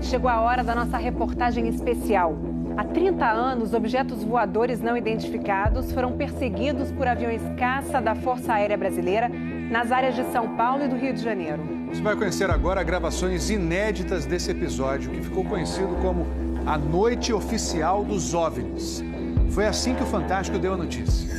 chegou a hora da nossa reportagem especial. Há 30 anos, objetos voadores não identificados foram perseguidos por aviões caça da Força Aérea Brasileira nas áreas de São Paulo e do Rio de Janeiro. Você vai conhecer agora gravações inéditas desse episódio, que ficou conhecido como a Noite Oficial dos OVNIs. Foi assim que o Fantástico deu a notícia.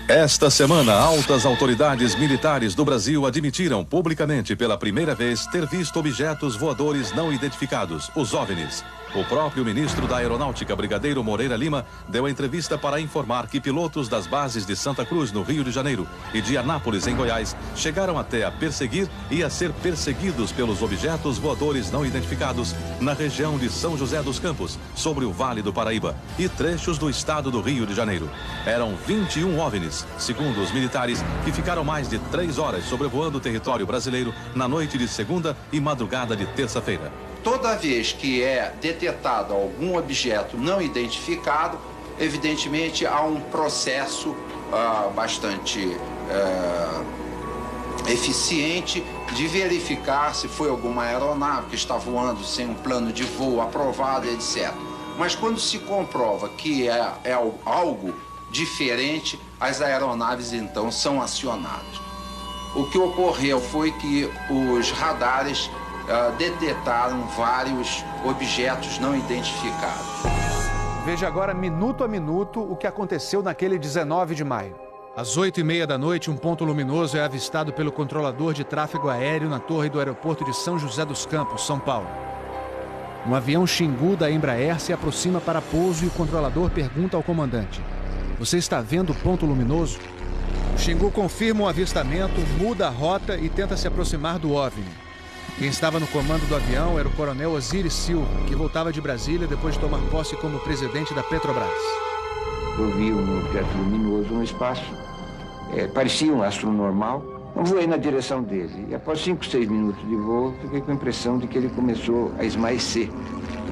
Esta semana, altas autoridades militares do Brasil admitiram publicamente pela primeira vez ter visto objetos voadores não identificados, os OVNIs. O próprio ministro da Aeronáutica, Brigadeiro Moreira Lima, deu a entrevista para informar que pilotos das bases de Santa Cruz, no Rio de Janeiro, e de Anápolis, em Goiás, chegaram até a perseguir e a ser perseguidos pelos objetos voadores não identificados na região de São José dos Campos, sobre o Vale do Paraíba, e trechos do estado do Rio de Janeiro. Eram 21 OVNIs, segundo os militares, que ficaram mais de 3 horas sobrevoando o território brasileiro na noite de segunda e madrugada de terça-feira. Toda vez que é detectado algum objeto não identificado, evidentemente há um processo bastante eficiente de verificar se foi alguma aeronave que está voando sem um plano de voo aprovado, etc. Mas quando se comprova que é algo diferente, as aeronaves então são acionadas. O que ocorreu foi que os radares detectaram vários objetos não identificados. Veja agora, minuto a minuto, o que aconteceu naquele 19 de maio. Às 8h30 da noite, um ponto luminoso é avistado pelo controlador de tráfego aéreo na torre do aeroporto de São José dos Campos, São Paulo. Um avião Xingu da Embraer se aproxima para pouso e o controlador pergunta ao comandante: "Você está vendo o ponto luminoso?" O Xingu confirma o avistamento, muda a rota e tenta se aproximar do OVNI. Quem estava no comando do avião era o coronel Osiris Silva, que voltava de Brasília depois de tomar posse como presidente da Petrobras. Eu vi um objeto luminoso no espaço, parecia um astro normal. Eu voei na direção dele e após 5, 6 minutos de voo, fiquei com a impressão de que ele começou a esmaecer,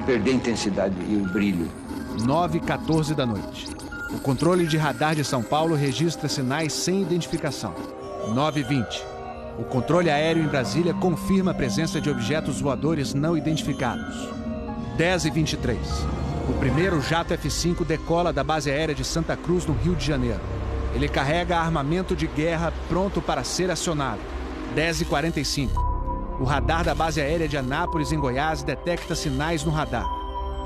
perder a intensidade e o brilho. 9h14 da noite. O controle de radar de São Paulo registra sinais sem identificação. 9h20. O controle aéreo em Brasília confirma a presença de objetos voadores não identificados. 10h23. O primeiro jato F-5 decola da base aérea de Santa Cruz, no Rio de Janeiro. Ele carrega armamento de guerra pronto para ser acionado. 10h45. O radar da base aérea de Anápolis, em Goiás, detecta sinais no radar.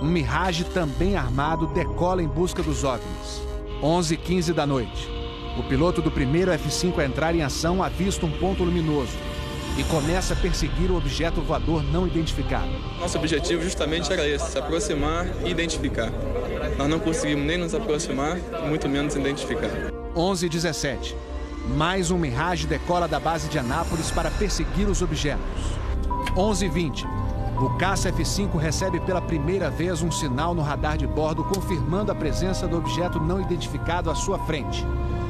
Um Mirage também armado decola em busca dos OVNIs. 11h15 da noite. O piloto do primeiro F-5 a entrar em ação avista um ponto luminoso e começa a perseguir o objeto voador não identificado. Nosso objetivo justamente era esse, se aproximar e identificar. Nós não conseguimos nem nos aproximar, muito menos identificar. 11h17. Mais um Mirage decola da base de Anápolis para perseguir os objetos. 11h20. O caça F-5 recebe pela primeira vez um sinal no radar de bordo confirmando a presença do objeto não identificado à sua frente.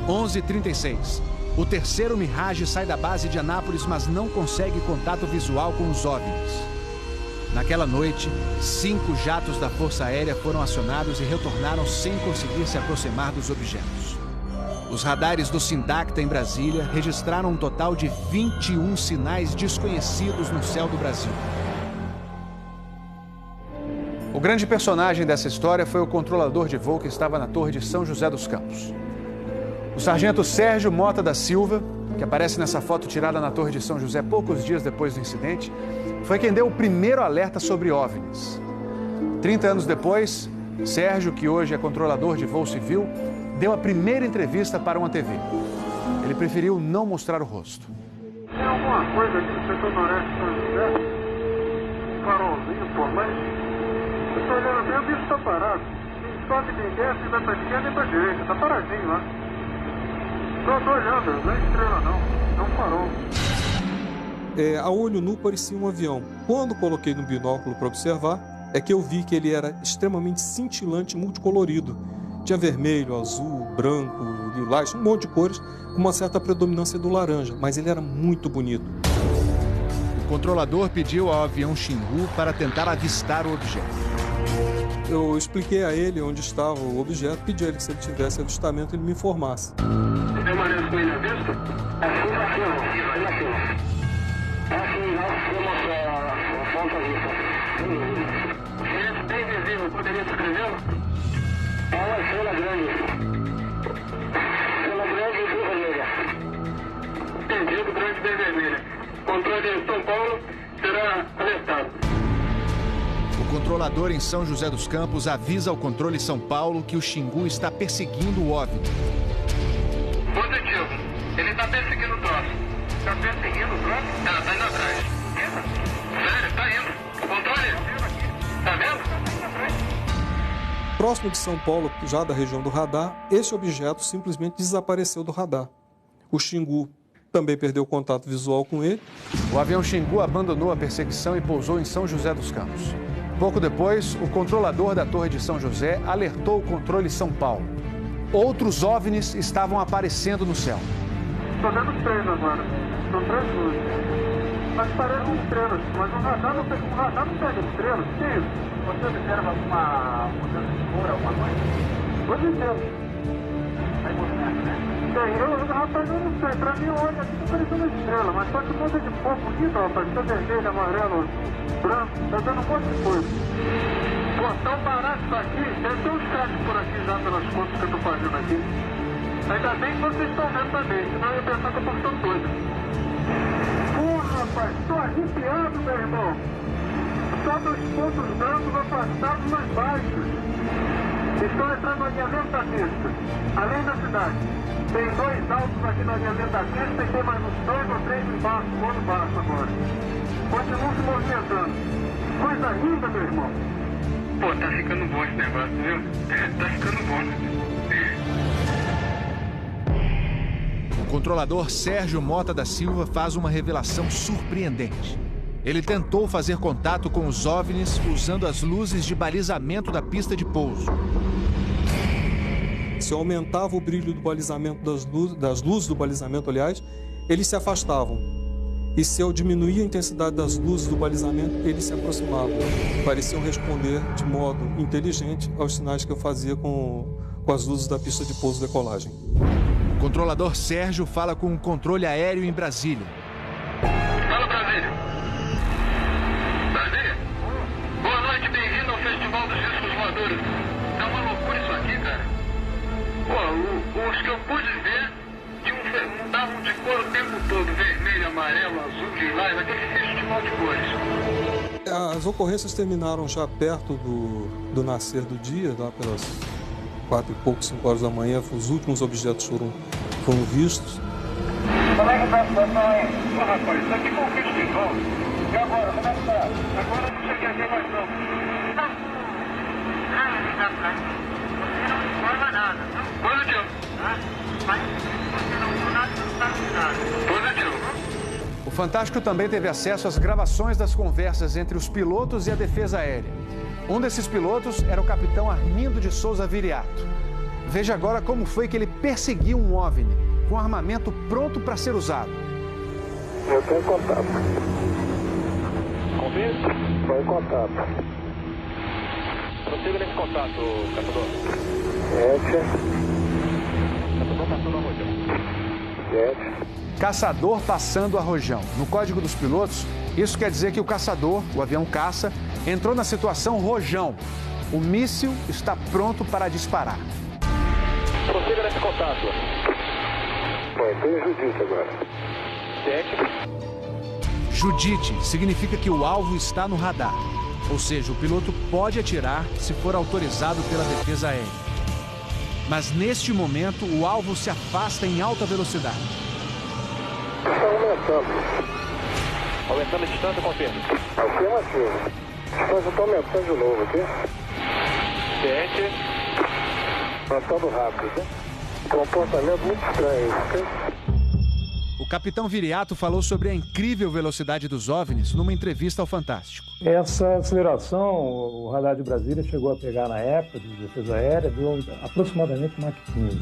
11h36. O terceiro Mirage sai da base de Anápolis, mas não consegue contato visual com os OVNIs. Naquela noite, 5 jatos da Força Aérea foram acionados e retornaram sem conseguir se aproximar dos objetos. Os radares do Sindacta em Brasília registraram um total de 21 sinais desconhecidos no céu do Brasil. O grande personagem dessa história foi o controlador de voo que estava na torre de São José dos Campos. O sargento Sérgio Mota da Silva, que aparece nessa foto tirada na torre de São José poucos dias depois do incidente, foi quem deu o primeiro alerta sobre OVNIs. 30 anos depois, Sérgio, que hoje é controlador de voo civil, deu a primeira entrevista para uma TV. Ele preferiu não mostrar o rosto. Tem alguma coisa aqui no setor noreste de São José? Um farolzinho por lá? Eu estou olhando bem, o bicho está parado. Nem sobe, nem desce, nem vai para a esquerda nem para a direita. Está paradinho lá. Estou olhando, não é estrela não. É um farol. A olho nu parecia um avião. Quando coloquei no binóculo para observar, é que eu vi que ele era extremamente cintilante e multicolorido. Tinha vermelho, azul, branco, lilás, um monte de cores, com uma certa predominância do laranja, mas ele era muito bonito. O controlador pediu ao avião Xingu para tentar avistar o objeto. Eu expliquei a ele onde estava o objeto, pedi a ele que se ele tivesse avistamento, ele me informasse. Você permanece com ele à vista? Assim, vamos a ponta vista. Esse bem visível, poderia descrevê-lo? É uma estrela grande. Estrela grande e bem vermelha. Entendido, grande e bem vermelha. Controle de São Paulo será alertado. O controlador em São José dos Campos avisa ao controle São Paulo que o Xingu está perseguindo o OVNI. Positivo. Ele está perseguindo o troço. Está perseguindo o troço? Está indo atrás. Sério, está indo. Controle. Está vendo? Próximo de São Paulo, já da região do radar, esse objeto simplesmente desapareceu do radar. O Xingu também perdeu contato visual com ele. O avião Xingu abandonou a perseguição e pousou em São José dos Campos. Pouco depois, o controlador da Torre de São José alertou o controle São Paulo. Outros OVNIs estavam aparecendo no céu. Estou vendo 3 agora. São 3 luzes. Mas parecem estrelas. Mas o radar não pega estrelas. O que é isso? Você observa alguma mudança de cor, alguma coisa? Hoje inteiro. Aí movimento, né? Rapaz, eu não sei. Pra mim, olha, aqui tá parecendo uma estrela. Mas só que muda de cor bonito, rapaz. Tá vermelho, amarelo, branco. Tá dando um monte de coisa. Pô, tão barato isso aqui. Deve ter uns craques por aqui já pelas contas que eu tô fazendo aqui. Ainda bem que vocês estão vendo também. Senão eu ia pensar que eu tô ficando doido. Porra, rapaz. Tô arrepiado, meu irmão. Só dos pontos brancos afastados mais baixos. Estão entrando no alinhamento da pista. Além da cidade. Tem 2 altos aqui no alinhamento da pista e tem mais uns 2 ou 3 embaixo, do outro baixo agora. Continuam se movimentando. Coisa linda, meu irmão. Pô, tá ficando bom esse negócio, viu? Tá ficando bom. O controlador Sérgio Mota da Silva faz uma revelação surpreendente. Ele tentou fazer contato com os OVNIs usando as luzes de balizamento da pista de pouso. Se eu aumentava o brilho do balizamento das luzes do balizamento, aliás, eles se afastavam. E se eu diminuía a intensidade das luzes do balizamento, eles se aproximavam. Pareciam responder de modo inteligente aos sinais que eu fazia com as luzes da pista de pouso e decolagem. O controlador Sérgio fala com o controle aéreo em Brasília. Fala, Brasília. Brasília? Boa noite, bem-vindo ao Festival dos Discos Voadores. É uma loucura isso aqui, cara. Pô, os que eu pude ver mudavam de cor o tempo todo. Vermelho, amarelo, azul, lilás, aquele festival de cores. As ocorrências terminaram já perto do nascer do dia, lá pelas 4 e pouco, 5 horas da manhã. Os últimos objetos foram vistos. Como é que tá a situação aí? Pô, rapaz, isso aqui foi um festival. E agora, como é que tá? Agora eu não cheguei a ver mais não. Você não informa nada, não? Positivo. Mas você não viu nada, não está nada. Positivo. O Fantástico também teve acesso às gravações das conversas entre os pilotos e a defesa aérea. Um desses pilotos era o capitão Armindo de Souza Viriato. Veja agora como foi que ele perseguiu um OVNI com armamento pronto para ser usado. Eu tenho contato. Convite? Estou em contato. Prossiga nesse contato, caçador. 7. Caçador passando a Rojão. 7. Caçador passando a Rojão. No código dos pilotos, isso quer dizer que o caçador, o avião caça, entrou na situação Rojão. O míssil está pronto para disparar. Prossiga nesse contato. Bom, tem Judite agora. 7. Judite significa que o alvo está no radar. Ou seja, o piloto pode atirar se for autorizado pela defesa aérea. Mas neste momento, o alvo se afasta em alta velocidade. Está aumentando. Aumentando a distância, confirma. Afirmativo. A distância está aumentando de novo aqui. 7. Passando rápido, né? Comportamento muito estranho, ok? O capitão Viriato falou sobre a incrível velocidade dos OVNIs numa entrevista ao Fantástico. Essa aceleração, o radar de Brasília chegou a pegar na época de defesa aérea, deu aproximadamente Mach 15.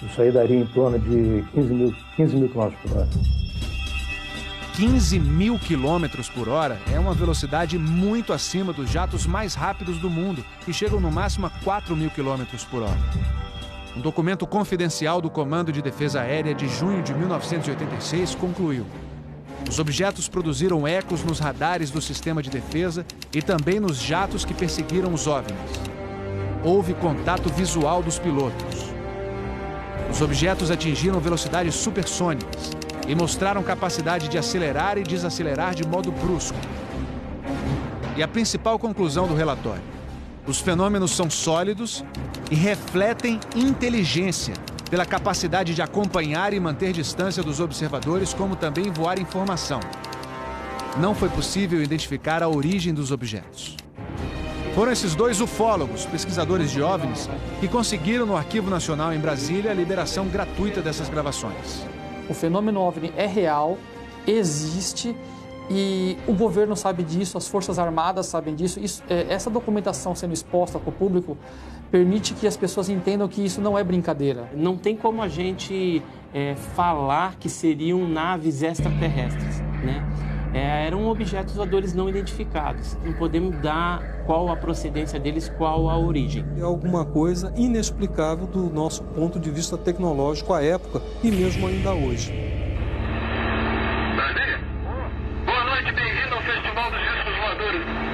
Isso aí daria em torno de 15 mil km por hora. 15.000 quilômetros por hora é uma velocidade muito acima dos jatos mais rápidos do mundo, que chegam no máximo a 4.000 quilômetros por hora. Um documento confidencial do Comando de Defesa Aérea de junho de 1986 concluiu: os objetos produziram ecos nos radares do sistema de defesa e também nos jatos que perseguiram os OVNIs. Houve contato visual dos pilotos. Os objetos atingiram velocidades supersônicas e mostraram capacidade de acelerar e desacelerar de modo brusco. E a principal conclusão do relatório: os fenômenos são sólidos e refletem inteligência, pela capacidade de acompanhar e manter distância dos observadores, como também voar informação. Não foi possível identificar a origem dos objetos. Foram esses dois ufólogos, pesquisadores de OVNIs, que conseguiram no Arquivo Nacional em Brasília a liberação gratuita dessas gravações. O fenômeno OVNI é real, existe, e o governo sabe disso, as Forças Armadas sabem disso. Essa documentação sendo exposta para o público permite que as pessoas entendam que isso não é brincadeira. Não tem como a gente falar que seriam naves extraterrestres, né? Eram objetos voadores não identificados. Não podemos dar qual a procedência deles, qual a origem. É alguma coisa inexplicável do nosso ponto de vista tecnológico à época e mesmo ainda hoje. Boa noite, bem-vindo ao Festival dos Discos Voadores.